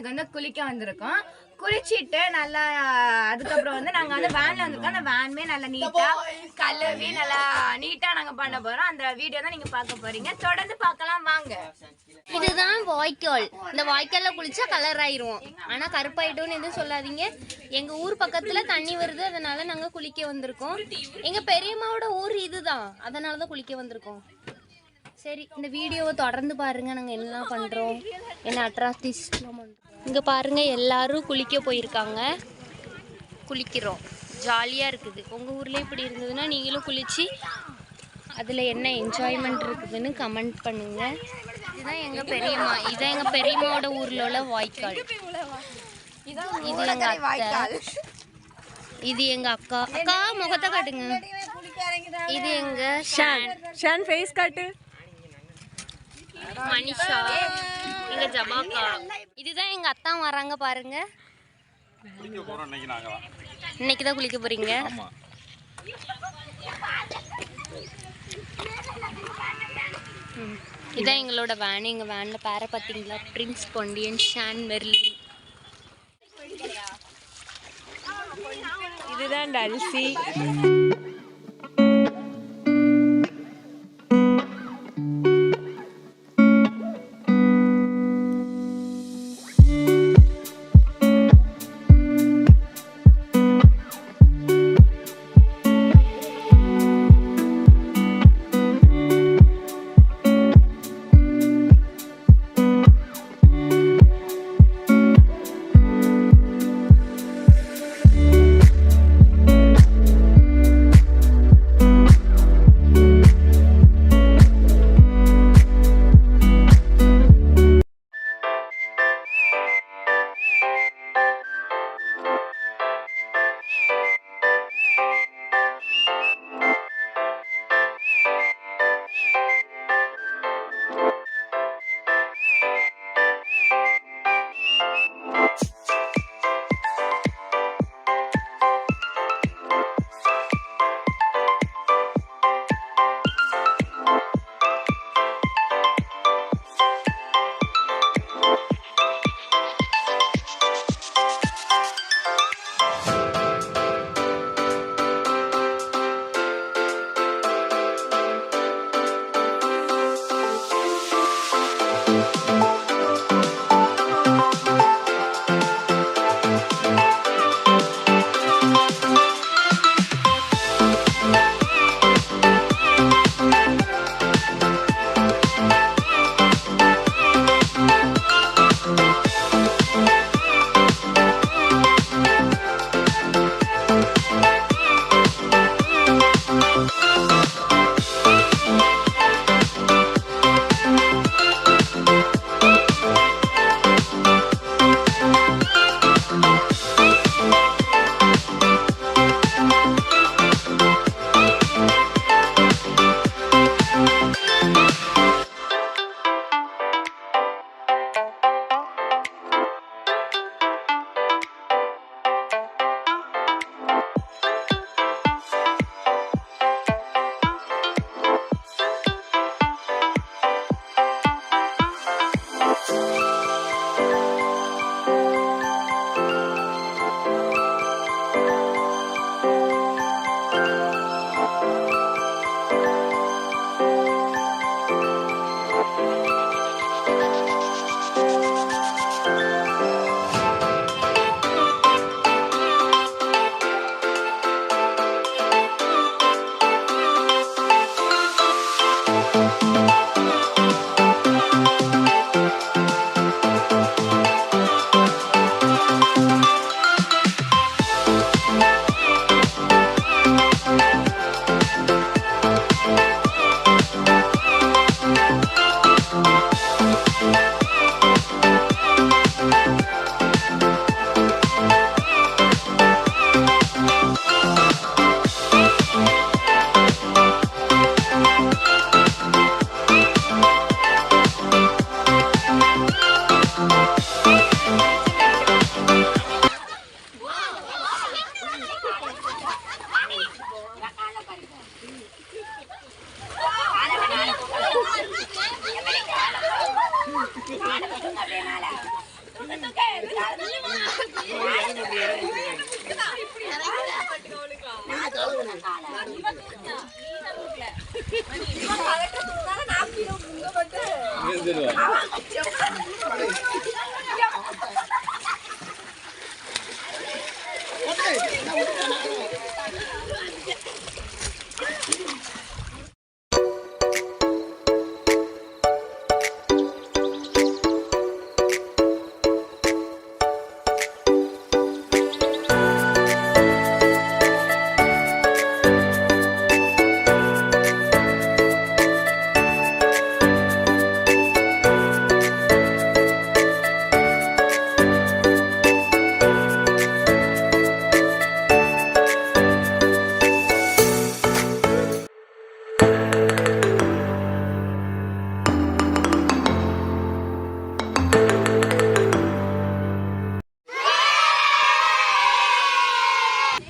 இன்னைக்கு வந்து குளிக்க வந்திருக்கோம். குளிச்சிட்டு நல்லா அதுக்கப்புறம் வந்து நாங்கள் வந்து வேனில் வந்திருக்கோம். அந்த வேனுமே நல்லா நீட்டாக கழுவி நல்லா நீட்டாக நாங்கள் பண்ண போகிறோம். அந்த வீடியோ தான் நீங்கள் பார்க்க போகிறீங்க. தொடர்ந்து பார்க்கலாம் வாங்க. இதுதான் வாய்க்கால். இந்த வாய்க்காலில் குளிச்சா கலர் ஆயிரும். ஆனால் கருப்பாயிட்டோன்னு எதுவும் சொல்லாதீங்க. எங்கள் ஊர் பக்கத்தில் தண்ணி வருது, அதனால நாங்கள் குளிக்க வந்திருக்கோம். எங்கள் பெரியம்மாவோட ஊர் இதுதான், அதனால தான் குளிக்க வந்திருக்கோம். சரி, இந்த வீடியோவை தொடர்ந்து பாருங்கள். நாங்கள் என்னெல்லாம் பண்ணுறோம், என்ன அட்ராக்டிவ்ஸ்லாம் பண்ணுறோம். இங்கே பாருங்கள், எல்லாரும் குளிக்க போயிருக்காங்க. குளிக்கிறோம், ஜாலியாக இருக்குது. உங்கள் ஊரில் இப்படி இருந்ததுன்னா நீங்களும் குளித்து அதில் என்ன என்ஜாய்மெண்ட் இருக்குதுன்னு கமெண்ட் பண்ணுங்கள். இதுதான் எங்கள் பெரியம்மா. இதுதான் எங்கள் பெரியம்மாவோட ஊரில் உள்ள வாய்க்கால். இது எங்கள் அக்கா, இது எங்கள் அக்கா. அக்கா முகத்தை காட்டுங்க. இது எங்கள் ஷான் ஃபேஸ் காட்டு. மனிஷா, எங்க ஜமாக்கா. இதுதான் எங்க அத்தா வராங்க பாருங்க. இன்னைக்கு தான் குளிக்க போறீங்க. இதான் எங்களோட வேன். எங்க வேன்ல பேர பார்த்தீங்களா, பிரின்ஸ் பொண்டியன், ஷான் மெர்லின். இதுதான் டல்சி.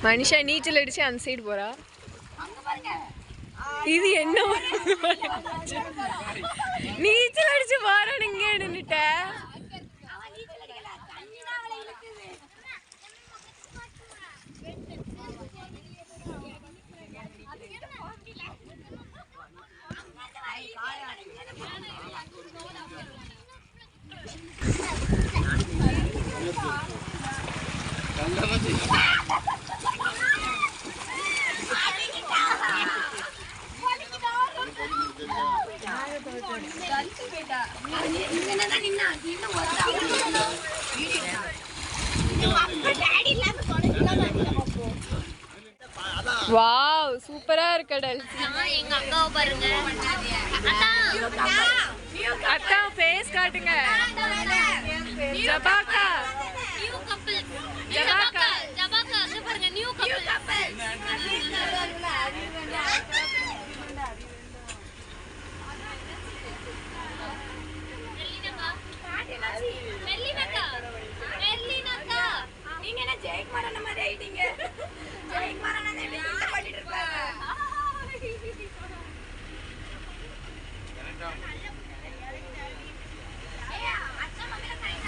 மனுஷா நீச்சல் அடிச்சு அந்த சைடு போறா. இது என்ன நீச்சல் அடிச்சு போறா, நீங்க நின்னுட்ட. வாவ், சூப்பரா இருக்கு கடல். எங்க அக்காவை பாருங்க. அக்கா ஃபேஸ் காட்டுங்க. ஜபாக்கா நியூ கப்பிள். ஜபாக்கா ஜபாக்கா அங்க பாருங்க, நியூ கப்பிள். நீங்க என்ன ஜெயக்குமார் மாதிரி ஆயிட்டீங்க? ஜெயக்குமார் பண்ணிட்டு இருப்பாங்க.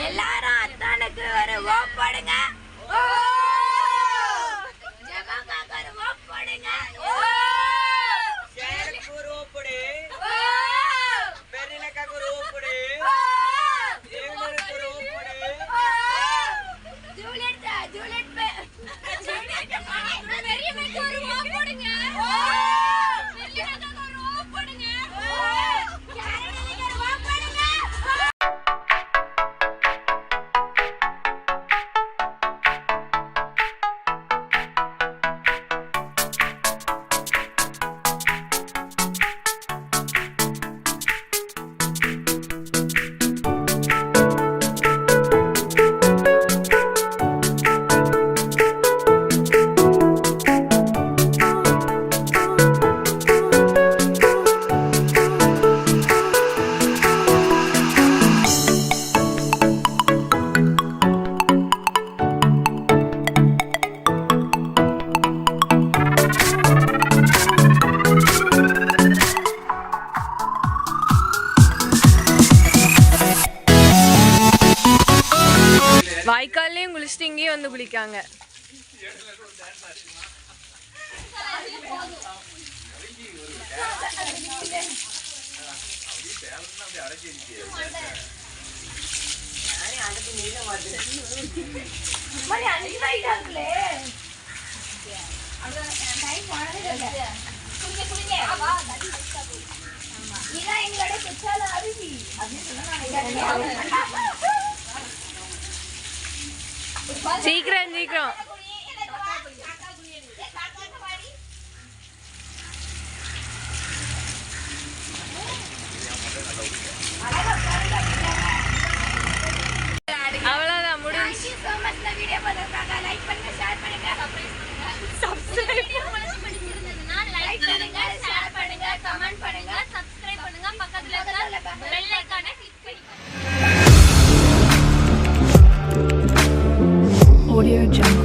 எல்லாரும் அத்தானுக்கு ஒரு ஓப் போடுங்க. ஜெகங்காக்கு ஒரு ஓப் போடுங்க. ஜெயலுக்கு ஒரு ஓப் போடு. பெரியலக்காக்கு ஒரு ஓப் போடு. தேவனருக்கு ஒரு ஓப் போடு. ஜூலியட் பெரிய மேக்கு ஒரு ஓப் போடுங்க. பெரியலக்காக்கு ஒரு ஓப் போடுங்க. கேரளிக்கு ஒரு ஓப் போடுங்க. வாய்க்கால்லையும் குளிச்சுட்டு இங்கேயும் வந்து குளிக்காங்க. சீக்கிரம் சீக்கிரம். அவ்வளவுதான், முடிஞ்சு. வீடியோ பார்த்துருக்காங்க. லைக் பண்ணுங்க, ஷேர் பண்ணுங்க, சப்ஸ்கிரைப் பண்ணுங்க, ஷேர் பண்ணுங்க, கமெண்ட் பண்ணுங்க, சப்ஸ்கிரைப் பண்ணுங்க, பக்கத்துல இருக்க பெல் ஐகானை கிளிக் பண்ணுங்க. Audio Jungle.